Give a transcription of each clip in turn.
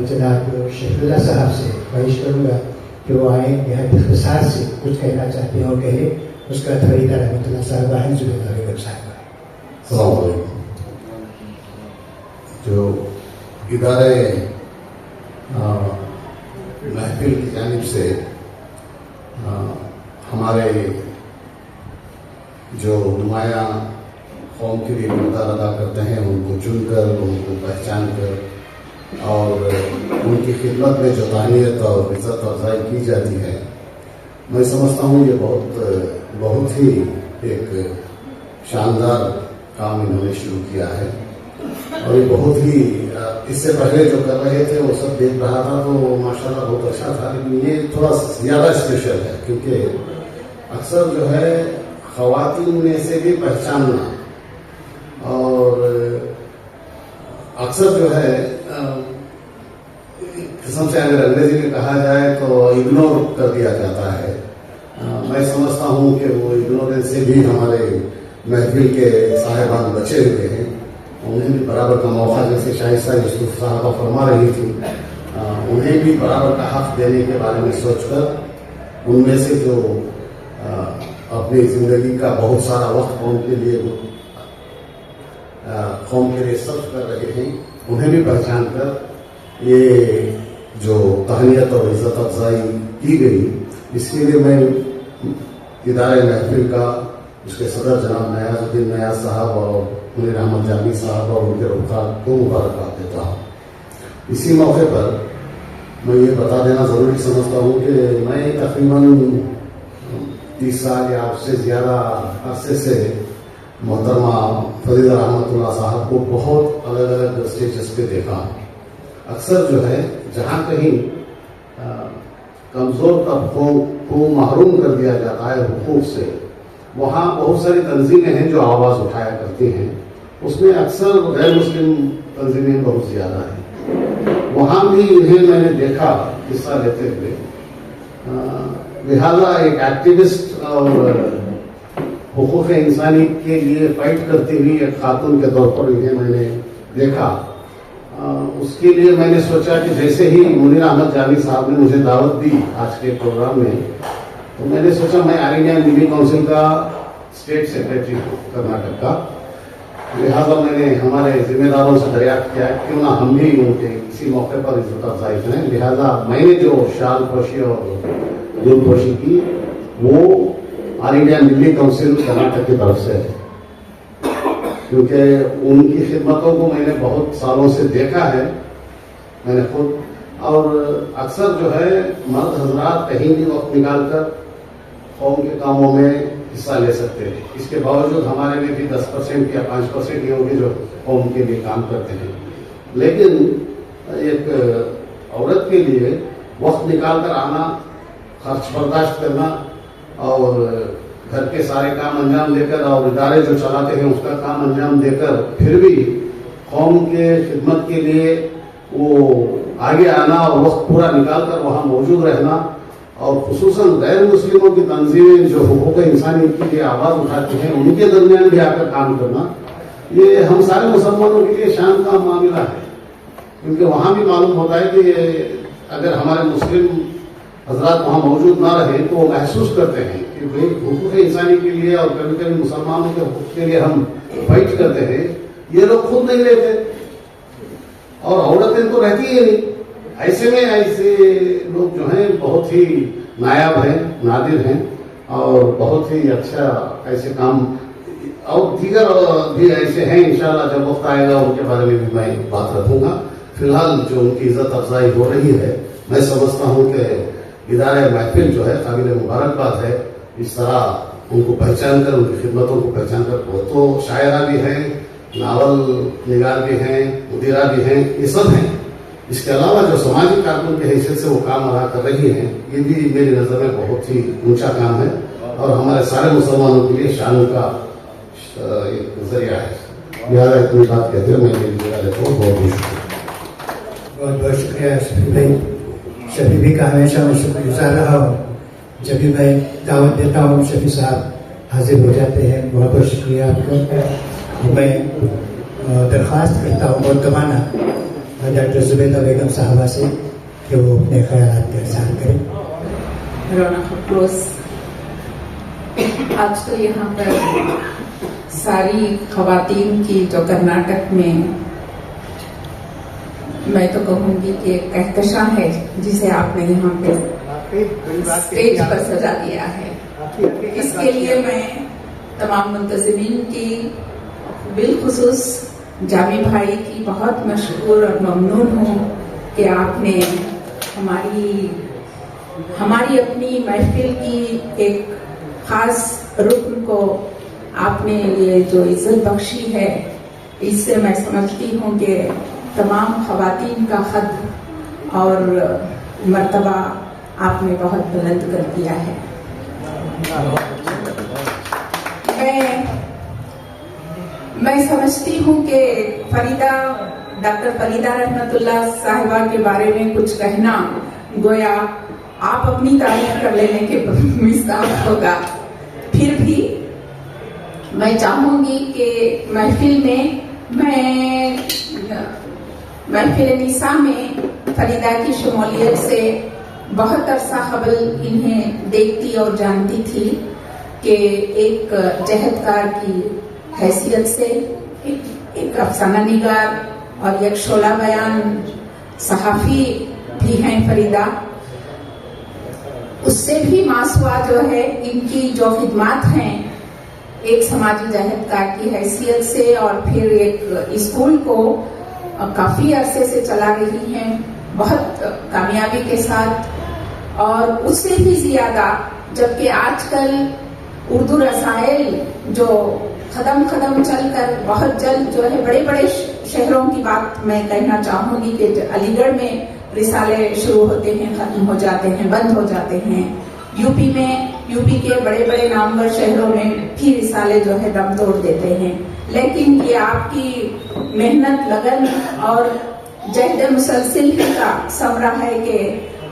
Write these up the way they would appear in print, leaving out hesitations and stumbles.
جناب شفیع اللہ صاحب سے خواہش کروں گا کہ وہ آئیں، نہایت اختصار سے کچھ کہنا چاہتے ہیں اور کہیں. اس کا فریدہ رحمۃ اللہ صاحبہ ہیں، زبیدہ بیگم صاحبہ. السلام علیکم. جو ادارے محفل کی جانب سے ہمارے جو نمایاں قوم کے لیے کردار ادا کرتے ہیں، ان کو چن کر، ان کو پہچان کر اور ان کی خدمت میں جو تہنیت اور عزت افزائی کی جاتی ہے، میں سمجھتا ہوں یہ بہت ہی ایک شاندار کام انہوں نے شروع کیا ہے. اور یہ بہت ہی اس سے پہلے جو کر رہے تھے وہ سب دیکھ رہا تھا تو ماشاءاللہ بہت اچھا تھا، لیکن یہ تھوڑا زیادہ اسپیشل ہے کیونکہ اکثر جو ہے خواتین میں سے بھی پہچاننا، اور اکثر جو ہے قسم سے اگر انگریزی میں کہا جائے تو اگنور کر دیا جاتا ہے. میں سمجھتا ہوں کہ وہ اگنورینس سے بھی ہمارے محفل کے صاحبان بچے ہوئے ہیں. انہیں بھی برابر کا موقع، جیسے شائستہ یوسف صاحبہ فرما رہی تھی، انہیں بھی برابر کا حق دینے کے بارے میں سوچ کر ان میں سے جو اپنی زندگی کا بہت سارا وقت قوم کے لیے صرف کر رہے ہیں، انہیں بھی پہچان کر یہ جو تہنیت اور عزت افزائی کی گئی، اس کے لیے میں ادارے محفل کا، اس کے صدر جناب نیاز الدین نیاز صاحب اور منیر احمد جامی صاحب اور ان کے رخار کو مبارکباد دیتا ہوں. اسی موقع پر میں یہ بتا دینا ضروری سمجھتا ہوں کہ میں تقریباً 30 سال یا اس سے زیادہ عرصے سے محترمہ فریدہ رحمۃ اللہ صاحب کو بہت الگ الگ اسٹیجز پہ دیکھا. اکثر جو ہے جہاں کہیں کمزور طبقوں کو محروم کر دیا جاتا ہے حقوق سے، وہاں بہت ساری تنظیمیں ہیں جو آواز اٹھایا کرتی ہیں. اس میں اکثر غیر مسلم تنظیمیں بہت زیادہ ہیں. وہاں بھی انہیں میں نے دیکھا حصہ لیتے ہوئے. لہذا ایک ایکٹیوسٹ اور حقوق انسانی کے لیے فائٹ کرتی ہوئی ایک خاتون کے طور پر انہیں میں نے دیکھا. اس کے لیے میں نے سوچا کہ جیسے ہی منیر احمد جامی صاحب نے مجھے دعوت دی آج کے پروگرام میں، تو میں نے سوچا میں آل انڈیا میڈیا کونسل کا اسٹیٹ سیکرٹری ہوں کرناٹک کا. لہٰذا میں نے ہمارے ذمہ داروں سے دریافت کیا کیوں نہ ہم بھی ان کے اسی موقع پر عزت افزائی کریں. لہٰذا میں نے جو شال پوشی اور دل پوشی کی وہ آل انڈیا میڈیا کونسل کرناٹک کی طرف سے ہے، کیونکہ ان کی خدمتوں کو میں نے بہت سالوں سے دیکھا ہے میں نے خود. اور اکثر جو ہے مرد حضرات کہیں بھی وقت نکال کر قوم کے کاموں میں حصہ لے سکتے ہیں. اس کے باوجود ہمارے میں بھی 10% یا 5% ہی ہوگی جو قوم کے لیے کام کرتے ہیں. لیکن ایک عورت کے لیے وقت نکال کر آنا، خرچ برداشت کرنا اور گھر کے سارے کام انجام دے کر اور ادارے جو چلاتے ہیں اس کا کام انجام دے کر پھر بھی قوم کے خدمت کے لیے وہ آگے آنا اور وقت پورا نکال کر وہاں موجود رہنا، اور خصوصاً غیر مسلموں کی تنظیمیں جو حقوق انسانی کے لیے آواز اٹھاتی ہیں ان کے درمیان بھی آ کر کام کرنا، یہ ہم سارے مسلمانوں کے لیے شان کا معاملہ ہے. کیونکہ وہاں بھی معلوم ہوتا ہے کہ اگر ہمارے مسلم حضرات وہاں موجود نہ رہیں تو وہ محسوس کرتے ہیں کہ بھائی حقوق انسانی کے لیے اور کبھی کبھی مسلمانوں کے حقوق کے لیے ہم فائٹ کرتے ہیں، یہ لوگ خود نہیں لیتے اور عورتیں تو رہتی ہی نہیں. ایسے میں ایسے لوگ جو ہیں بہت ہی نایاب ہیں، نادر ہیں، اور بہت ہی اچھا ایسے کام اور دیگر بھی ایسے ہیں. انشاءاللہ جب وقت آئے گا ان کے بارے میں بھی میں بات رکھوں گا. فی الحال جو ان کی عزت افزائی ہو رہی ہے، میں سمجھتا ہوں کہ ادارہ محفل جو ہے قابل مبارکباد ہے. اس طرح ان کو پہچان کر، ان کی خدمتوں کو پہچان کر، وہ تو شاعرہ بھی ہیں، ناول نگار بھی ہیں، مدیرہ بھی ہیں، یہ سب ہیں. اس کے علاوہ جو سماجی کارکن کی حیثیت سے وہ کام ادا کر رہی ہیں، یہ بھی میری نظر میں بہت ہی اونچا کام ہے اور ہمارے سارے مسلمانوں کے لیے شان کا ایک ذریعہ ہے. لہٰذا اتنی بات کہتے ہیں میں جگہ دیتا ہوں. بہت بہت شکریہ. بہت بہت شکریہ شفیع بھائی. شفیع بھی کا ہمیشہ میں شکر گزار رہا ہوں. جب بھی میں دعوت دیتا ہوں شفیع صاحب حاضر ہو جاتے ہیں. بہت بہت شکریہ آپ کا. میں درخواست کرتا ہوں مؤدبانہ ڈاکٹر زبیدہ بیگم صاحبہ سے کہ وہ اپنے خیالات کا اظہار کریں. رونق افروز، آج تو یہاں پر ساری خواتین کی جو کرناٹک میں تو کہوں گی کہ ایک کہکشاں ہے جسے آپ نے یہاں پہ اسٹیج پر سجا دیا ہے. اس کے لیے میں تمام منتظمین کی، بالخصوص جامی بھائی کی بہت مشکور اور ممنون ہوں کہ آپ نے ہماری اپنی محفل کی ایک خاص رکن کو آپ نے یہ جو عزت بخشی ہے. اس سے میں سمجھتی ہوں کہ تمام خواتین کا قد اور مرتبہ آپ نے بہت بلند کر دیا ہے. میں سمجھتی ہوں کہ ڈاکٹر فریدہ رحمت اللہ صاحبہ کے بارے میں کچھ کہنا گویا آپ اپنی تعریف کر لینے کے مستحق ہوگا. پھر بھی میں چاہوں گی کہ محفل نساء میں فریدہ کی شمولیت سے بہت عرصہ قبل انہیں دیکھتی اور جانتی تھی کہ ایک جہدکار کی حیثیت سے ایک افسانہ نگار اور ایک شعلہ بیان صحافی بھی ہیں فریدہ. اس سے بھی ماسوا جو ہے ان کی جو خدمات ہیں ایک سماجی جہدکار کی حیثیت سے اور پھر ایک اسکول کو کافی عرصے سے چلا رہی ہیں بہت کامیابی کے ساتھ. اور اس سے بھی زیادہ جبکہ آج کل اردو رسائل جو قدم چل کر بہت جلد جو ہے بڑے بڑے شہروں کی بات میں کہنا چاہوں گی کہ علی گڑھ میں رسالے شروع ہوتے ہیں، ختم ہو جاتے ہیں، بند ہو جاتے ہیں. یوپی کے بڑے بڑے نامور شہروں میں بھی رسالے جو ہے دم توڑ دیتے ہیں. لیکن یہ آپ کی محنت، لگن اور جہد مسلسل کا ثمرہ ہے کہ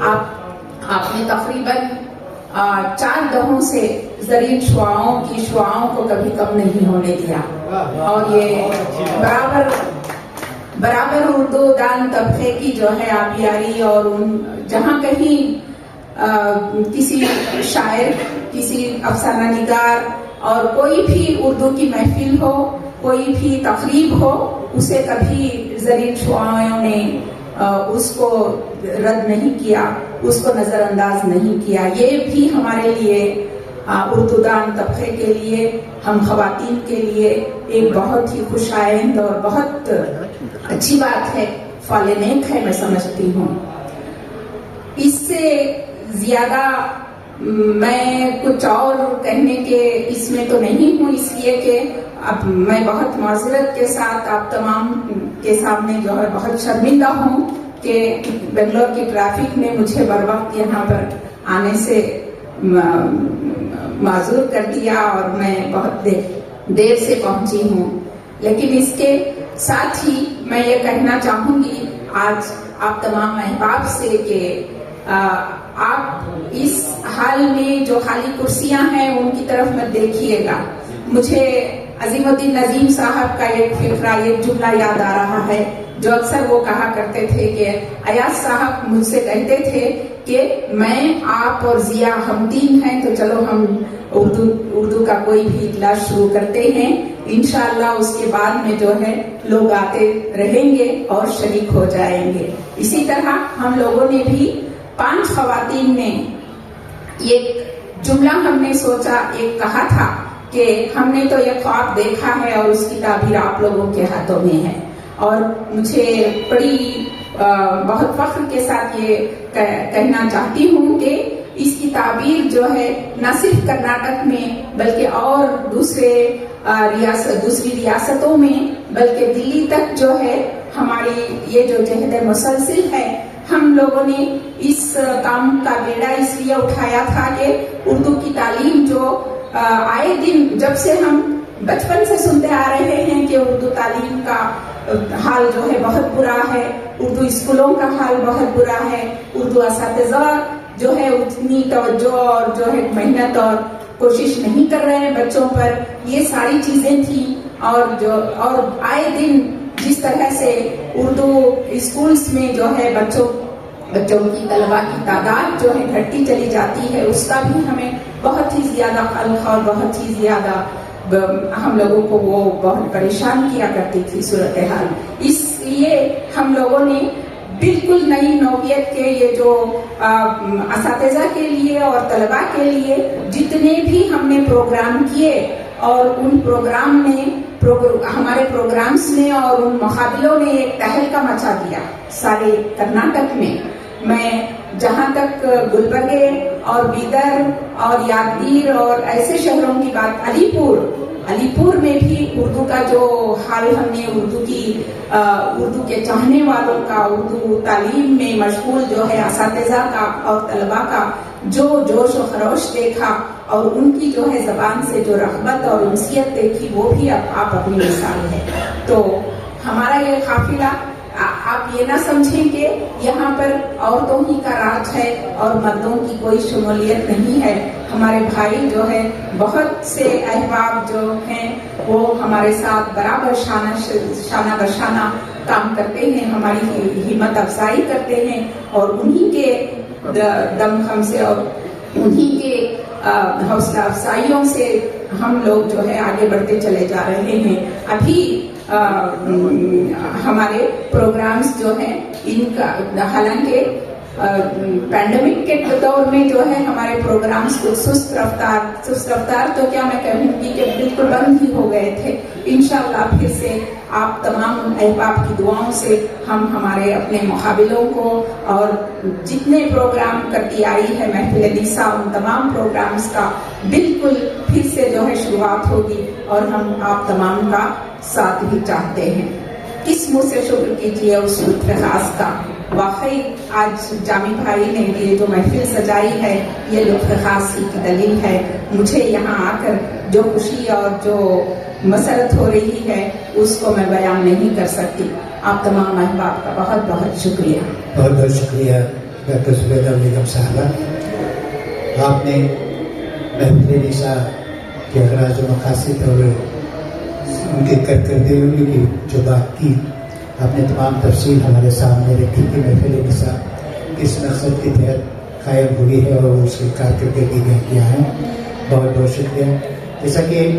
آپ نے تقریباً 4 دہوں سے زرعی شعاعوں کو کبھی کم نہیں ہونے دیا. اور یہ برابر اردو دان طبقے کی جو ہے آبیاری اور جہاں کہیں کسی شاعر، کسی افسانہ نگار اور کوئی بھی اردو کی محفل ہو، کوئی بھی تقریب ہو، اسے کبھی زرعی شعاعوں نے اس کو رد نہیں کیا، اس کو نظر انداز نہیں کیا. یہ بھی ہمارے لیے اردو دان طبقے کے لیے، ہم خواتین کے لیے ایک بہت ہی خوش آئند اور بہت اچھی بات ہے، فال نیک ہے میں سمجھتی ہوں. اس سے زیادہ میں کچھ اور کہنے کے اس میں تو نہیں ہوں، اس لیے کہ اب میں بہت معذرت کے ساتھ آپ تمام کے سامنے جو ہے بہت شرمندہ ہوں کہ بنگلور کی ٹریفک نے مجھے بر وقت یہاں پر آنے سے معذور کر دیا اور میں بہت دیر سے پہنچی ہوں. لیکن اس کے ساتھ ہی میں یہ کہنا چاہوں گی آج آپ تمام احباب سے کہ آپ اس حال میں جو خالی کرسیاں ہیں ان کی طرف مت دیکھیے گا. مجھے عظیم الدین نظیم صاحب کا ایک فقرہ، ایک جملہ یاد آ رہا ہے جو اکثر وہ کہا کرتے تھے کہ ایاز صاحب مجھ سے کہتے تھے کہ میں، آپ اور ضیا ہم 3 ہیں تو چلو ہم اردو کا کوئی بھی اجلاس شروع کرتے ہیں، انشاءاللہ اس کے بعد میں جو ہے لوگ آتے رہیں گے اور شریک ہو جائیں گے. اسی طرح ہم لوگوں نے بھی 5 خواتین نے ایک جملہ ہم نے سوچا، ایک کہا تھا کہ ہم نے تو یہ خواب دیکھا ہے اور اس کی تعبیر آپ لوگوں کے ہاتھوں میں ہے. اور مجھے بہت فخر کے ساتھ یہ کہنا چاہتی ہوں کہ اس کی تعبیر جو ہے نہ صرف کرناٹک میں بلکہ اور دوسری ریاستوں میں بلکہ دلی تک جو ہے ہماری یہ جو جہد مسلسل ہے، ہم لوگوں نے اس کام کا بیڑا اس لیے اٹھایا تھا کہ اردو کی تعلیم جو آئے دن جب سے ہم بچپن سے سنتے آ رہے ہیں کہ اردو تعلیم کا حال جو ہے بہت برا ہے، اردو اسکولوں کا حال بہت برا ہے، اردو اساتذہ جو ہے اتنی توجہ اور جو ہے محنت اور کوشش نہیں کر رہے ہیں بچوں پر، یہ ساری چیزیں تھیں. اور آئے دن جس طرح سے اردو اسکولس میں جو ہے بچوں کی طلباء کی تعداد جو ہے گھٹتی چلی جاتی ہے، اس کا بھی ہمیں بہت ہی زیادہ قلق اور بہت ہی زیادہ ہم لوگوں کو وہ بہت پریشان کیا کرتی تھی صورتحال. اس لیے ہم لوگوں نے بالکل نئی نوعیت کے یہ جو اساتذہ کے لیے اور طلباء کے لیے جتنے بھی ہم نے پروگرام کیے، اور ان پروگرام میں ہمارے پروگرامز نے اور ان مقابلوں نے ایک تہلکہ مچا دیا سارے کرناٹک میں. میں جہاں تک گلبرگے اور بیدر اور یادگیر اور ایسے شہروں کی بات، علی پور میں بھی اردو کا جو حال ہم نے اردو کے چاہنے والوں کا، اردو تعلیم میں مشغول جو ہے اساتذہ کا اور طلباء کا جو جوش و خروش دیکھا اور ان کی جو ہے زبان سے جو رغبت اور انسیت دیکھی، وہ بھی آپ اپنی مثال ہے. تو ہمارا یہ قافلہ، آپ یہ نہ سمجھیں کہ یہاں پر عورتوں ہی کا راج ہے اور مردوں کی کوئی شمولیت نہیں ہے. ہمارے بھائی جو ہے بہت سے احباب جو ہیں وہ ہمارے ساتھ برابر شانہ بشانہ کام کرتے ہیں، ہماری ہمت افزائی کرتے ہیں، اور انہی کے دم خم سے اور انہی کے حوصلہ افزائیوں سے ہم لوگ جو ہے آگے بڑھتے چلے جا رہے ہیں. ابھی ہمارے پروگرامز جو ہیں ان کا، حالانکہ پینڈیمک کے دور میں جو ہے ہمارے پروگرامز کچھ سست رفتار تو کیا میں کہوں گی کہ بالکل بند ہی ہو گئے تھے. انشاءاللہ پھر سے آپ تمام احباب کی دعاؤں سے ہم ہمارے اپنے مقابلوں کو اور جتنے پروگرام کرتی آئی ہے محفل نساء، ان تمام پروگرامز کا بالکل پھر سے جو ہے شروعات ہوگی، اور ہم آپ تمام کا ساتھ بھی چاہتے ہیں. کس منہ سے شکر کیجیے اس لطف خاص کا. واقعی آج جامی بھائی نے یہ جو محفل سجائی ہے یہ لطف خاص کی دلیل ہے. مجھے یہاں آ کر جو خوشی اور جو مسرت ہو رہی ہے اس کو میں بیان نہیں کر سکتی. آپ تمام احباب کا بہت بہت شکریہ. بہت بہت شکریہ ڈاکٹر زبیدہ بیگم صاحبہ. آپ نے محفل نساء کے اغراض و مقاصد اور ان کے کارکردگی کی جو بات کی، آپ نے تمام تفصیل ہمارے سامنے رکھی کہ محفل نساء کس مقصد کے تحت قائم ہوئی ہے اور اس کی کارکردگی میں کیا ہے. بہت بہت شکریہ. جیسا کہ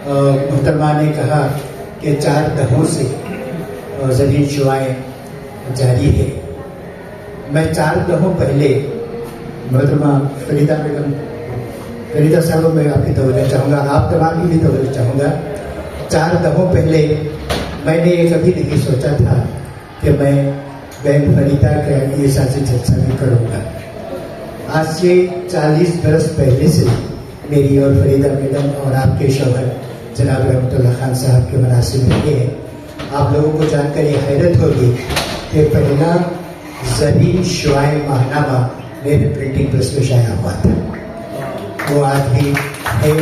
محترمہ نے کہا کہ 4 دہوں سے زرین شعائیں جاری ہے. میں 4 دہوں پہلے محترمہ فریدہ صاحب، میں آپ کی توجہ چاہوں گا، آپ تمام کی بھی توجہ چاہوں گا. 4 دہوں پہلے میں نے یہ کبھی نہیں سوچا تھا کہ میں بہن فریدہ کا یہ سازی جلسہ بھی کروں گا. آج سے 40 برس پہلے سے میری اور فریدہ بیگم اور آپ کے شوہر جناب رحمت اللہ خان صاحب کے مناسب رہے ہیں. آپ لوگوں کو جان کر یہ حیرت ہوگی کہ پہلا زرین شعائیں ماہنامہ میرے پرنٹنگ پریس میں شائع ہوا تھا. وہ آج بھی ہے.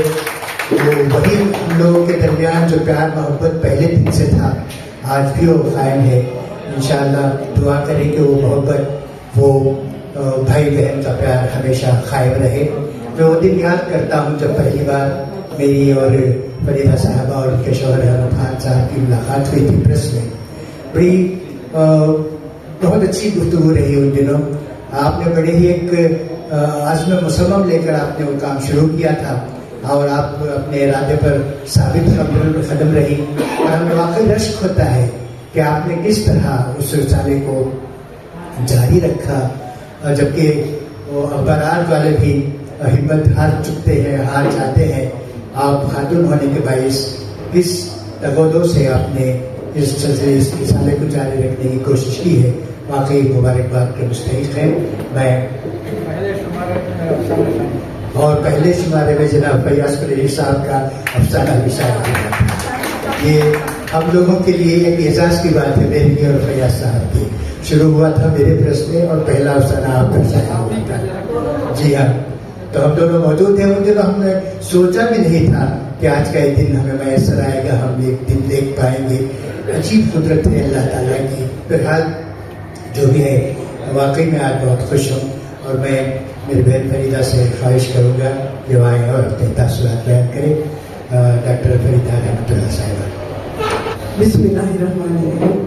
وہ وہی ہم لوگوں کے درمیان جو پیار محبت پہلے دن سے تھا آج بھی وہ قائم ہے. انشاءاللہ دعا کریں کہ وہ محبت، وہ بھائی بہن کا پیار ہمیشہ قائم رہے. میں وہ دن یاد کرتا ہوں جب پہلی بار میری اور فریدہ صاحبہ اور ان کے شوہر احمد خان صاحب کی ملاقات ہوئی تھی پریس میں. بڑی بہت اچھی گفتگو رہی ان دنوں. آپ نے بڑے ہی ایک عزم مصمم لے کر آپ نے وہ کام شروع کیا تھا اور آپ اپنے ارادے پر ثابت قدم رہی. اور ہمیں واقعی رشک ہوتا ہے کہ آپ نے کس طرح اس رسالے کو جاری رکھا، جبکہ وہ اخبارات والے بھی ہمت ہار چکتے ہیں، ہار جاتے ہیں. آپ خاتون ہونے کے باعث کس تگودوں سے آپ نے اس رسالے کو جاری رکھنے کی کوشش کی ہے. واقعی مبارکباد کے مستحق ہے. میں اور پہلے شمارے میں جناب فیاض قریشی صاحب کا افسانہ بھی شائع ہوا. یہ ہم لوگوں کے لیے ایک اعزاز کی بات ہے. میری اور فیاض صاحب کی شروع ہوا تھا میرے پریس میں اور پہلا افسانہ آپ کا شائع ہوا تھا. جی ہاں، تو ہم دونوں موجود ہیں. ان دنوں ہم نے سوچا بھی نہیں تھا کہ آج کا یہ دن ہمیں میسر آئے گا، ہم ایک دن دیکھ پائیں گے. عجیب قدرت ہے اللہ تعالیٰ کی. بہرحال جو بھی ہے، واقعی میں آج بہت خوش ہوں. اور میں میری بہن فریدہ سے خواہش کروں گا کہ وہ آئیں اور اپنے تاثرات بیان کریں. ڈاکٹر فریدہ رحمت اللہ صاحبہ. بسم اللہ الرحمن الرحیم.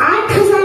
8,000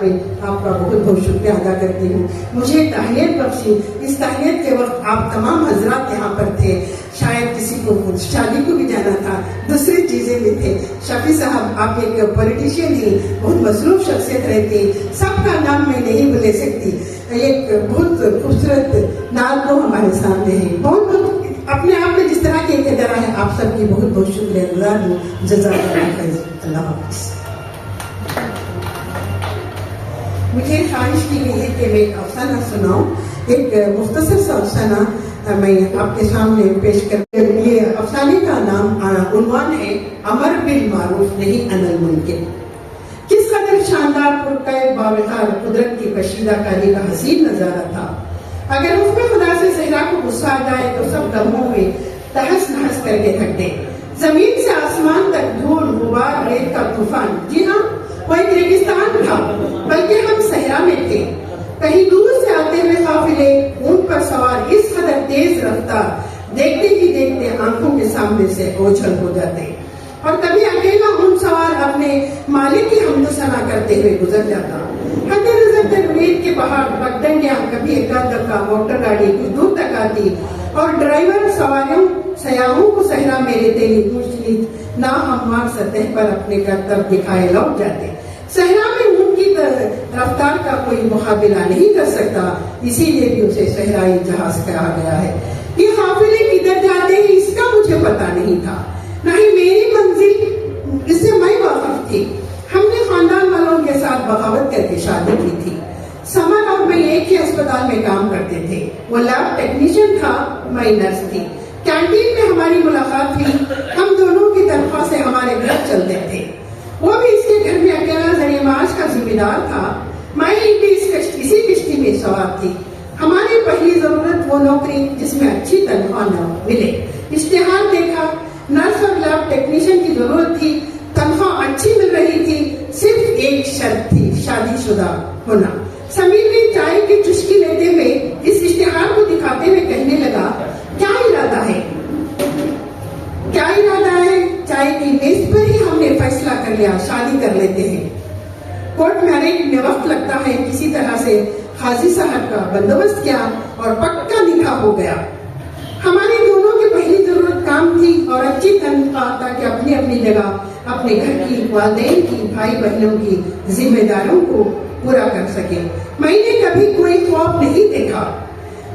میں آپ کا بہت بہت شکریہ ادا کرتی ہوں. مجھے تہنیت بخشی. اس تہنیت کے وقت آپ تمام حضرات یہاں پر تھے. شاید کسی کو شادی کو بھی جانا تھا، دوسری چیزیں بھی تھے. شفیع صاحب آپ ایک پولیٹیشین ہی بہت مصروف شخصیت رہتی، سب کا نام میں نہیں لے سکتی. ایک بہت خوبصورت نعت وہ ہمارے سامنے ہے. بہت بہت اپنے آپ میں جس طرح کی اقتدار ہے، آپ سب کی بہت بہت شکریہ گزار ہوں. جزاک اللہ خیر. اللہ حافظ. مجھے خواہش کی گئی ہے کہ میں ایک افسانہ سناؤں. ایک مختصر سا افسانہ میں آپ کے سامنے پیش کر. یہ افسانے کا نام عنوان ہے امر بالمعروف نہیں عن المنکر. کس قدر شاندار پرکائے باوقار قدرت کی کشیدہ کاری کا حسین نظارہ تھا. اگر حکم خدا سے صحرا کو غصہ آ جائے تو سب لمحوں میں تہس نہس کر کے رکھ دے. زمین سے آسمان تک دھول غبار ریت کا طوفان. جی ہاں، وہ ایک ریگستان تھا، بلکہ ہم صحرا میں تھے. کہیں دور سے آتے ہوئے قافلے اونٹ پر سوار اس قدر تیز رفتار دیکھتے ہی دیکھتے آنکھوں کے سامنے سے اوجھل ہو جاتے. اور کبھی اکیلا اونٹ سوار اپنے مالک کی حمد و ثنا کرتے ہوئے گزر جاتا. حد نظر تک ریت کے پہاڑ پگڈنڈیاں، کبھی ایک دھکا موٹر گاڑی کچھ دور تک آتی اور ڈرائیور سیاحوں کو صحرا میں ریتیلی اونچ ناہموار سطح پر اپنے کرتب دکھائے لوٹ جاتے. صحرا میں اونٹ کی رفتار کا کوئی مقابلہ نہیں کر سکتا، اسی لیے بھی اسے صحرائی جہاز کہا گیا ہے. یہ قافلے کدھر جاتے ہیں اس کا مجھے پتا نہیں تھا، نہ ہی میری منزل اس سے میں واقف تھی. ہم نے خاندان والوں کے ساتھ بغاوت کر کے شادی کی تھی. سمر اور میں ایک ہی اسپتال میں کام کرتے تھے. وہ لیب ٹیکنیشین تھا، میں نرس تھی. کینٹین میں ہماری ملاقات تھی. ہم دونوں کی تنخواہ سے ہمارے گھر چلتے تھے. وہ بھی اس کے گھر میں اکیلا ذریعہ معاش کا ذمہ دار تھا. میں بھی اسی کشتی میں سوار تھی. ہماری پہلی ضرورت وہ نوکری جس میں اچھی تنخواہ نہ ملے. اشتہار دیکھا. نرس اور لیب ٹیکنیشین کی ضرورت تھی. تنخواہ اچھی مل رہی تھی. صرف ایک شرط تھی، شادی شدہ ہونا. سمیر نے چائے کی چسکی لیتے ہوئے اس اشتہار کو دکھاتے ہوئے کہنے لگا، کیا ارادہ ہے؟ کیا ارادہ ہے؟ چائے کی میز پر ہی ہم نے فیصلہ کر لیا، شادی کر لیتے ہیں. کورٹ میرج میں وقت لگتا ہے. کسی طرح سے قاضی صاحب کا بندوبست کیا اور پکا نکاح ہو گیا. ہماری دونوں کی پہلی ضرورت کام تھی اور اچھی تنخواہ، تاکہ اپنی اپنی جگہ اپنے گھر کی، والدین کی، بھائی بہنوں کی ذمہ داریوں کو پورا کر سکے. میں نے کبھی کوئی خواب نہیں دیکھا.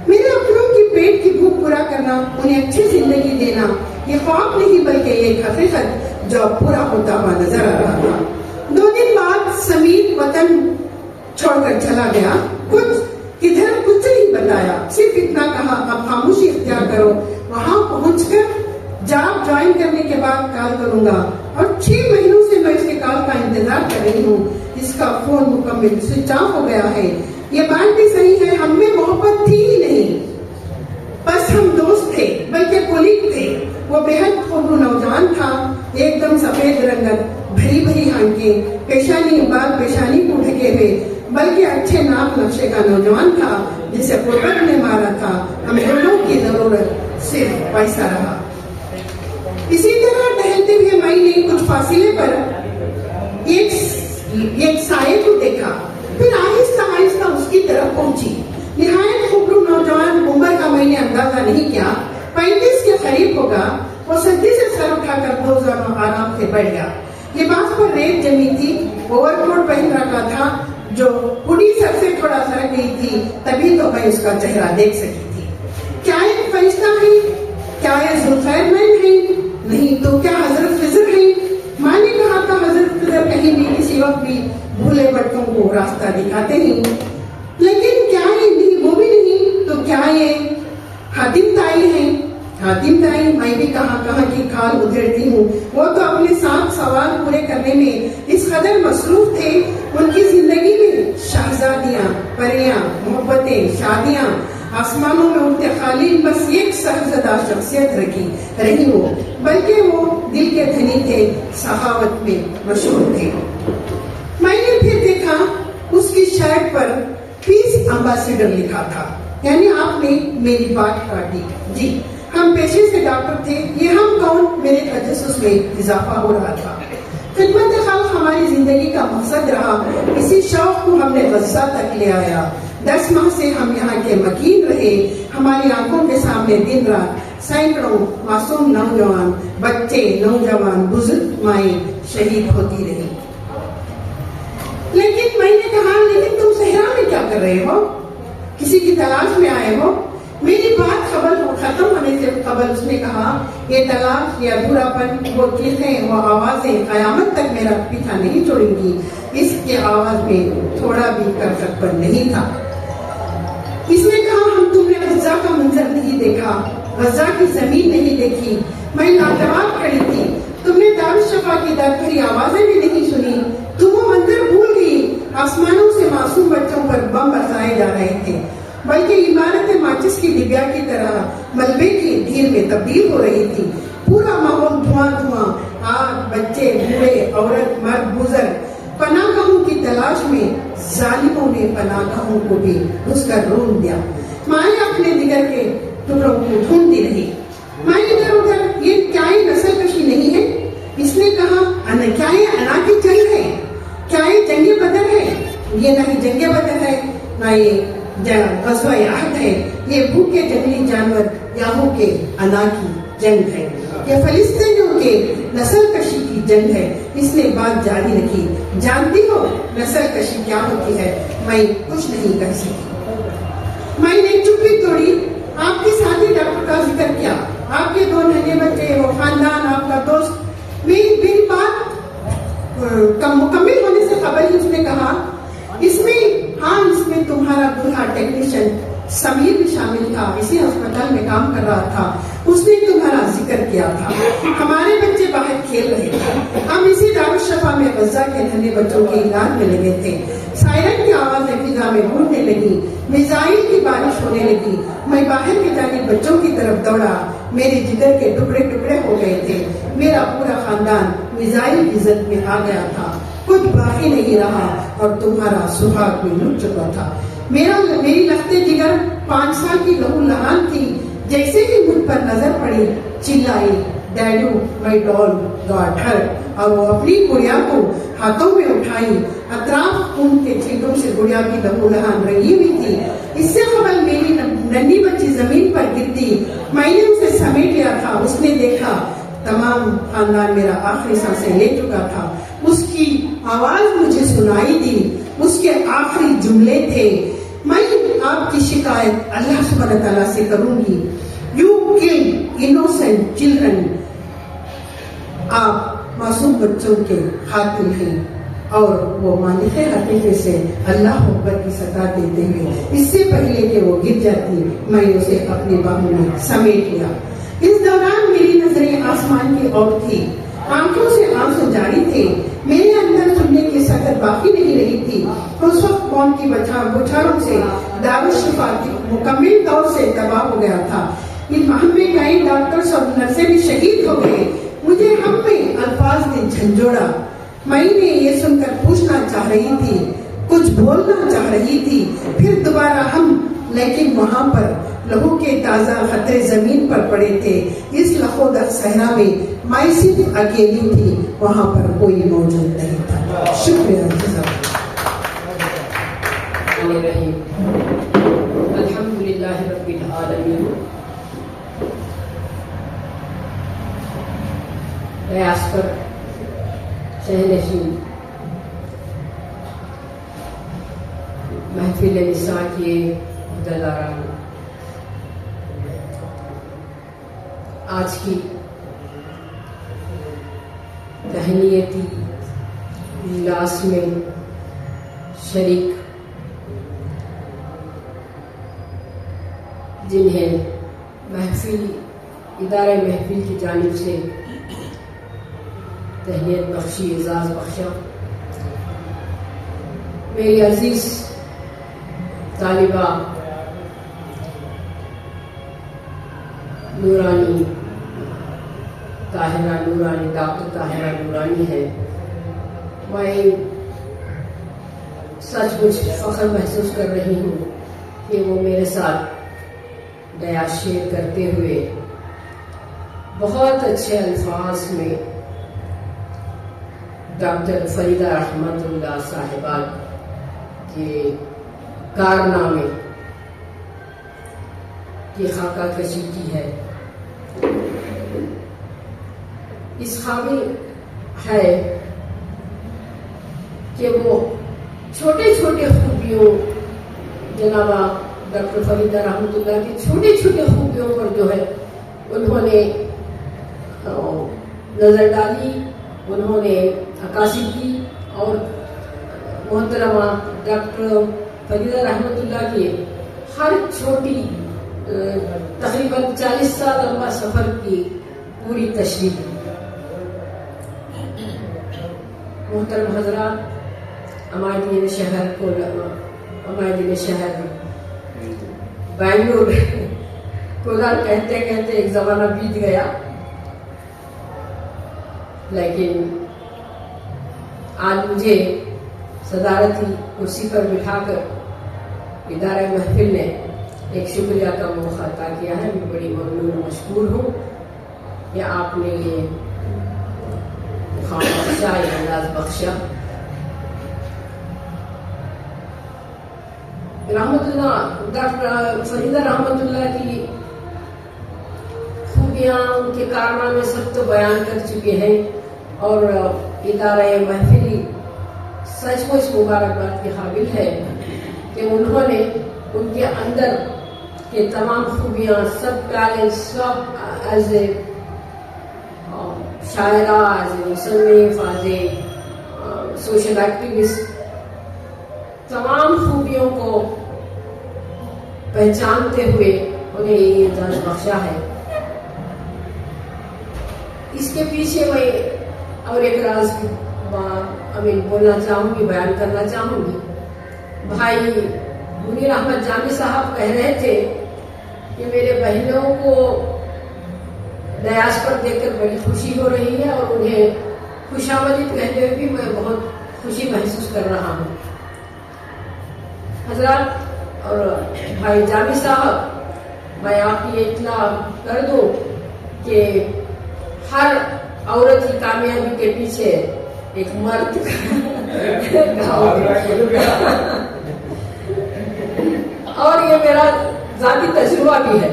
میرے اپنوں کی پیٹ کی بھوک پورا کرنا، انہیں اچھی زندگی دینا، یہ خواب نہیں بلکہ ایک حقیقت جو پورا ہوتا ہوا نظر آ رہا تھا. 2 دن بعد سمیر وطن چھوڑ کر چلا گیا. کچھ نہیں بتایا، صرف اتنا کہا، اب خاموشی اختیار کرو. وہاں پہنچ کر جاب جوائن کرنے کے بعد کال کروں گا. اور 6 مہینوں سے میں اس کے کال کا انتظار کر رہی ہوں. اس کا فون مکمل سوئچ آف ہو گیا ہے. یہ بات بھی صحیح ہے، ہم میں محبت تھی ہی نہیں، بس ہم دوست تھے، بلکہ کولیگ تھے. وہ بےحد خوب نوجوان تھا، ایک دم سفید رنگت، بھری بھری آنکھیں، پیشانی کو ڈھکے ہوئے، بلکہ اچھے ناپ نقشے کا نوجوان تھا جسے قربت نے مارا تھا. ہم دونوں کی ضرورت صرف پیسہ رہا. اسی طرح ٹہلتے ہوئے میں نے کچھ فاصلے پر ایک سائے کو دیکھا، پھر آہستہ آہستہ اس کی طرف پہنچی. نہایت خوبصورت نوجوان، عمر کا میں نے اندازہ نہیں کیا، 35 کے قریب ہوگا. وہ سجدے سے سر اٹھا کر 2 زانوں آرام سے بیٹھ گیا. لباس پر ریت جمی تھی. اوور کوٹ پہن رکھا تھا جو پوری سر سے تھوڑا سرک گئی تھی، تبھی تو میں اس کا چہرہ دیکھ سکی تھی. کیا ایک فرشتہ ہے؟ کیا یہ ذوالخیر مین ہے؟ نہیں تو کیا حضرت خضر ہے؟ ماں نے کہا تھا حضرت خضر کہیں بھی کسی وقت بھی بھولے بچوں کو راستہ دکھاتے ہیں. لیکن کیا یہ نہیں، وہ بھی نہیں تو کیا یہ حاتم تائی ہیں؟ حاتم تائی، میں بھی کہاں کی کھال ادھیڑتی ہوں. وہ تو اپنے 7 سوال پورے کرنے میں اس قدر مصروف تھے. ان کی زندگی میں شہزادیاں، پریاں، محبتیں، شادیاں، آسمانوں میں اٹھتے خالی بس ایک سرزدہ شخصیت رہی وہ، بلکہ وہ دل کے دھنی تھے، سخاوت میں مشہور تھے. میں نے پھر دیکھا اس کی شرٹ پر پیس امبیسڈر لکھا تھا، یعنی آپ نے میری بات کاٹی. جی، ہم پیشے سے ڈاکٹر تھے. یہ ہم کون؟ میرے تجسس میں اضافہ ہو رہا تھا. خدمت خلق ہماری زندگی کا مقصد رہا غزہ تک لے آیا. 10 ماہ سے ہم یہاں کے مکین رہے. ہماری آنکھوں کے سامنے دن رات سینکڑوں معصوم نوجوان, بچے, نوجوان, بزرگ مائیں شہید ہوتی رہی. لیکن میں نے کہا, لیکن تم صحرا میں کیا کر رہے ہو؟ کسی کی تلاش میں آئے ہو؟ میری بات ختم ہونے سے قبل اس نے کہا, یہ تلاش, یہ ادھوراپن, وہ چیزیں, وہ آوازیں قیامت تک میرا پیچھا نہیں چھوڑیں گی. اس کی آواز میں تھوڑا بھی کرکٹپن نہیں تھا. اس نے کہا, تم نے غزہ کا منظر نہیں دیکھا, غزہ کی زمین نہیں دیکھی. میں لاجواب کھڑی تھی. تم نے دارالشفا کی درد بھری آوازیں بھی نہیں سنی. تم وہ منظر بھول گئی. آسمانوں سے معصوم بچوں پر بم برسائے جا رہے تھے, بلکہ عمارتیں ماچس کی ڈبیا کی طرح ملبے کی ڈھیر میں تبدیل ہو رہی تھی. پورا ماحول دھواں دھواں, آگ, بچے, بوڑھے, عورت, مرد, بزرگ پناہ گاہوں کی تلاش میں. ظالموں نے پناہ گاہوں کو بھی گھس کر رون دیا. مائیں اپنے جگر کے ٹکڑوں کو ڈھونڈتی رہی. مائیں ادھر ادھر, یہ کیا نسل کشی نہیں ہے؟ اس نے کہا, کیا یہ انا کی جنگ ہے؟ کیا یہ جنگ بدر ہے؟ یہ نہ ہی جنگ بدر ہے, نہ یہ غزوہ عہد ہے. یہ بھوکے جنگلی جانور یاہو کے انا کی جنگ ہے. یہ فلسطینیوں کے نسل کشی کی جنگ ہے. اس نے بات جاری رکھی. جانتی ہو نسل کشی کیا ہوتی ہے؟ میں کچھ نہیں کہہ سکی. میں نے چپی توڑی. آپ کے ساتھی ڈاکٹر کا ذکر کیا, آپ کے 2 ننھے بچے, وہ خاندان, آپ کا دوست. میری بات مکمل ہونے سے قبل ہی اس نے کہا, اس میں تمہارا دولہا ٹیکنیشین سمیر بھی شامل تھا, اسی ہسپتال میں کام کر رہا تھا. اس نے تمہارا ذکر کیا تھا. ہمارے بچے باہر کھیل رہے تھے. ہم اسی دارالشفا میں غزہ کے ننھے بچوں کے علاج میں لگے تھے. سائرن کی آوازیں فضا میں گونجنے لگی, میزائل کی بارش ہونے لگی. میں باہر کی جانب بچوں کی طرف دوڑا. میرے جگر کے ٹکڑے ٹکڑے ہو گئے تھے. میرا پورا خاندان میزائل کی زد میں آ گیا تھا. کچھ باقی نہیں رہا اور تمہارا سہاگ بھی لٹ چکا تھا. میری لختے جگر 5 سال کی لہو لہان تھی. جیسے ہی مجھ پر نظر پڑی, چلائی, ڈیڈو مائی ڈال گاٹ ہرٹ. اور وہ اپنی گڑیا کو ہاتھوں میں اٹھائی. اطراف خون کے چھینٹوں سے گڑیا کی لہو لہان رنگی ہوئی تھی. اس سے قبل میری ننھی بچی زمین پر گرتی, میں نے اسے سمیٹ لیا تھا. اس نے دیکھا تمام خاندان میرا آخری سانسیں لے چکا تھا. اس کی آواز مجھے سنائی دی. اس کے آخری جملے تھے, میں آپ کی شکایت اللہ سبحانہ تعالیٰ سے کروں گی. یو کل انوسینٹ چلڈرن. آپ معصوم بچوں کے قاتل ہیں. اور وہ مالک حقیقی سے اللہ اکبر کی صدا دیتے ہوئے, اس سے پہلے کہ وہ گر جاتی, میں اسے اپنے باہوں میں سمیٹ لیا. اس دوران میری نظریں آسمان کی اور تھی. آنکھوں سے آنسو جاری تھے. میرے اندر سننے کی سکت باقی نہیں رہی تھی. اس وقت قوم کی بچھاڑوں سے دارالشفا مکمل طور سے تباہ ہو گیا تھا. ہم میں کئی ڈاکٹرز اور نرسیں بھی شہید ہو گئے. مجھے ہم میں الفاظ نے جھنجھوڑا. میں نے یہ سن کر پوچھنا چاہ رہی تھی, کچھ بولنا چاہ رہی تھی, پھر دوبارہ ہم. لیکن وہاں پر لہو کے تازہ خطرے زمین پر پڑے تھے. اس لخودر صحرا میں میں صرف اکیلی تھی. وہاں پر کوئی موجود نہیں تھا. شکریہ. الحمدللہ رب العالمین. ریاض پر شہنشین محفل نساء کے عہدیداران, آج کی تہنیتی اجلاس میں شریک جنہیں ادارہ محفل کی جانب سے تہنیت بخشی, اعزاز بخشا. میری عزیز طالبہ نورانی طاہرہ نورانی, ڈاکٹر طاہرہ نورانی ہے. میں سچ مچ فخر محسوس کر رہی ہوں کہ وہ میرے ساتھ ڈیاس شیئر کرتے ہوئے بہت اچھے الفاظ میں ڈاکٹر فریدہ رحمت اللہ صاحبہ کے کارنامے کی خاکہ کشی کی ہے. اس قابل ہے کہ وہ چھوٹے چھوٹے خوبیوں جناب ڈاکٹر فریدہ رحمۃ اللہ کی چھوٹی چھوٹی خوبیوں پر جو ہے انہوں نے نظر ڈالی، انہوں نے عکاسی کی، اور محترمہ ڈاکٹر فریدہ رحمۃ اللہ کی ہر چھوٹی تقریباً 40 سال لمبا سفر کی پوری تشریح. محترم حضرات، ہمارے شہر بنگلور کولار کہتے کہتے ایک زمانہ بیت گیا، لیکن آج مجھے صدارتی کرسی پر بٹھا کر ادارہ محفل نے ایک شکریہ کا موقع عطا کیا ہے. میں بڑی ممنون و مشکور ہوں کہ آپ نے یہ مقام بخشا، یہ انداز بخشا. رحمت اللہ ڈاکٹر فریدہ رحمت اللہ کی خوبیاں، ان کے کارنامے سب تو بیان کر چکے ہیں، اور ادارہ محفلی سچ مچ مبارکباد کے قابل ہے کہ انہوں نے ان کے اندر کے تمام خوبیاں، سب ٹیلنٹ، سب ایز اے شاعرہ، ایز اے مصنف، ایز اے سوشل ایکٹیوسٹ، تمام خوبیوں کو پہچانتے ہوئے انہیں یہ اعزاز بخشا ہے. اس کے پیچھے میں اور ایک راز بولنا چاہوں گی، بیان کرنا چاہوں گی. بھائی منیر احمد جامی صاحب کہہ رہے تھے کہ میرے بہنوں کو ڈیاس پر دیکھ کر بڑی خوشی ہو رہی ہے، اور انہیں خوش آمدید کہتے ہوئے بھی میں بہت خوشی محسوس کر رہا ہوں. حضرات اور بھائی جامی صاحب، میں آپ کی اطلاع کر دوں کہ ہر عورت کی کامیابی کے پیچھے ایک مرد اور یہ میرا ذاتی تجربہ بھی ہے.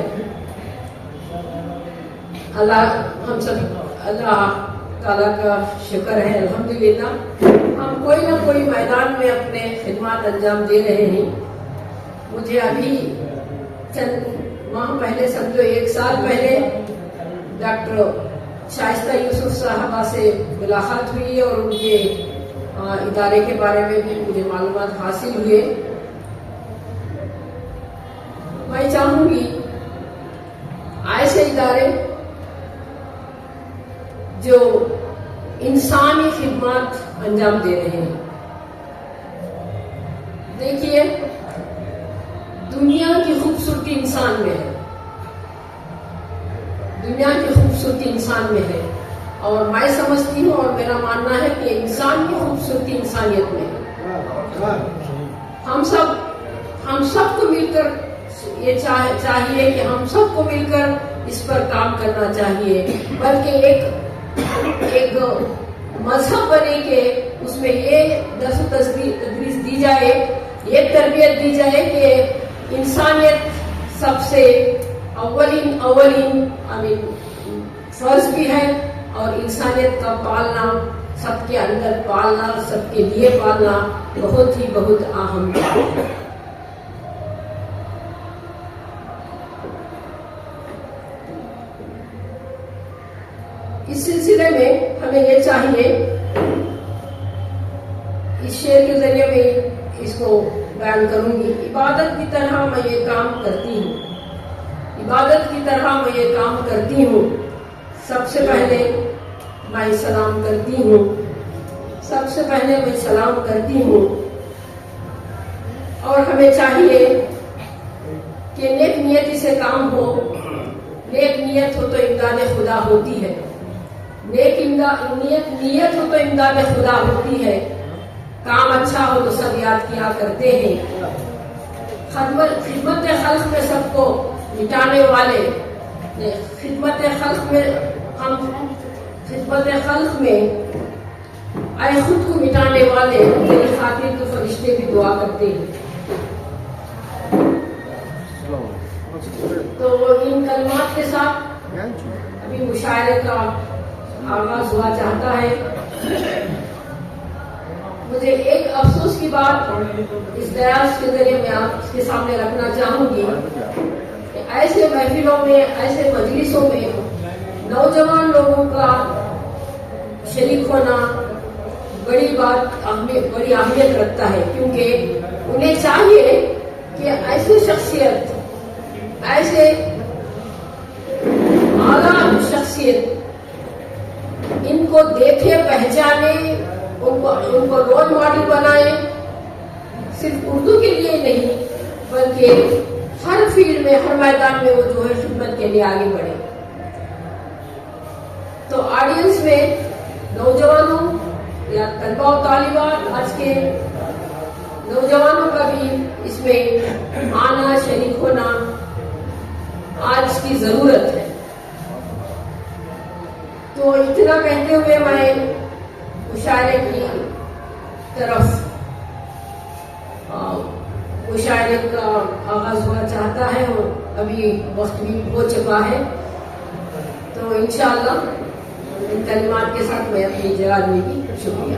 اللہ تعالیٰ کا شکر ہے، الحمدللہ ہم کوئی نہ کوئی میدان میں اپنے خدمات انجام دے رہے ہیں. مجھے ابھی چند ماہ پہلے، سمجھو 1 سال پہلے، ڈاکٹر شائستہ یوسف صاحبہ سے ملاقات ہوئی، اور ان کے ادارے کے بارے میں بھی مجھے معلومات حاصل ہوئے. میں چاہوں گی ایسے ادارے جو انسانی خدمات انجام دے رہے ہیں. دیکھیے، دنیا کی خوبصورتی انسان میں ہے، دنیا کی خوبصورتی انسان میں ہے، اور میں سمجھتی ہوں اور میرا ماننا ہے کہ انسان کی خوبصورتی انسانیت میں ہے. ہم سب کو مل کر یہ چاہیے کہ ہم سب کو مل کر اس پر کام کرنا چاہیے، بلکہ ایک مذہب بنے کہ اس میں یہ درس و تدریس دی جائے، یہ تربیت دی جائے کہ انسانیت سب سے اولین فرض بھی ہے، اور انسانیت کا پالنا، سب کے اندر پالنا، سب کے لیے پالنا بہت ہی بہت اہم ہے. اس سلسلے میں ہمیں یہ چاہیے، اس شعر کے ذریعے میں اس کو بیان کروں گی. عبادت کی طرح میں یہ کام کرتی ہوں، عبادت کی طرح میں یہ کام کرتی ہوں. سب سے پہلے میں سلام کرتی ہوں، سب سے پہلے میں سلام کرتی ہوں. اور ہمیں چاہیے کہ نیک نیتی سے کام ہو. نیک نیت ہو تو امداد خدا ہوتی ہے، نیک نیت ہو تو امداد خدا ہوتی ہے. کام اچھا ہو تو سب یاد کیا کرتے ہیں. خدمت خلق میں سب کو مٹانے والے، خدمت خلق میں اے خود کو مٹانے والے تیری خاطر تو فرشتے بھی دعا کرتے ہیں. تو ان کلمات کے ساتھ ابھی مشاعرے کا آغاز ہوا چاہتا ہے. مجھے ایک افسوس کی بات اس بیان کے ذریعے میں آپ کے سامنے رکھنا چاہوں گی کہ ایسے محفلوں میں، ایسے مجلسوں میں نوجوان لوگوں کا شریک ہونا بڑی اہمیت رکھتا ہے، کیونکہ انہیں چاہیے کہ ایسی شخصیت، ایسے اعلیٰ شخصیت ان کو دیکھے، پہچانے، ان کو رول ماڈل بنائے، صرف اردو کے لیے نہیں بلکہ ہر فیلڈ میں، ہر میدان میں وہ جو ہے خدمت کے لیے آگے بڑھے. تو آڈینس میں نوجوانوں یا طلباء و طالبات، آج کے نوجوانوں کا بھی اس میں آنا، شریک ہونا آج کی ضرورت ہے. تو اتنا کہتے ہوئے میں مشاعرے کی طرف مشاعرے کا آغاز ہونا چاہتا ہے، اور ابھی وقت بھی ہو چکا ہے. تو انشاءاللہ ان کلمات کے ساتھ میں اپنی جگہ دوں گی. شکریہ.